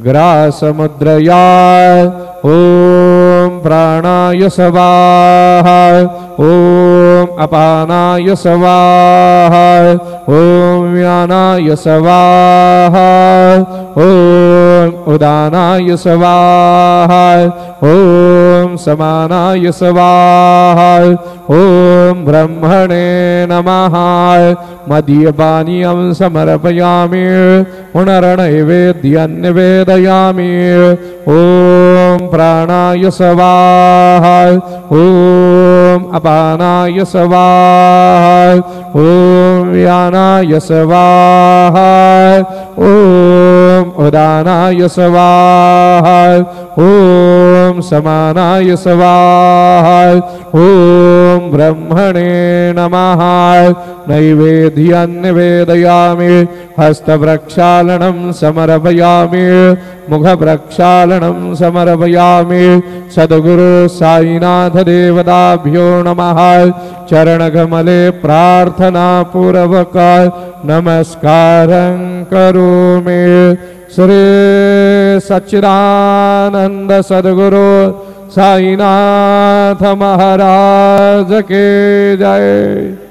ग्रासमुद्रया ॐ प्राणाय स्वाहा ॐ अपानाय स्वाहा ॐ व्यानाय स्वाहा ॐ उदानाय स्वाहा ॐ समानाय स्वाहा ॐ ब्रह्मणे नमः। मद्यपानीयं समर्पयामि पुनर्नैवेद्यं निवेदयामि। ॐ प्राणाय स्वाहा ॐ अपानाय स्वाहा ॐ व्यानाय स्वाहा ॐ उदानाय स्वाहा ॐ समानाय स्वाहा ॐ ब्रह्मणे नमः। नैवेद्यं निवेदयामि हस्तप्रक्षालनं समर्पयामि मुखप्रक्षालनं समर्पयामि। सद्गुरु साईनाथ देवताभ्यो नमः। चरणकमले प्रार्थना पूर्वक नमस्कारं करोमि। श्री सच्चिदानंद सद्गुरु साईनाथ महाराज के जय।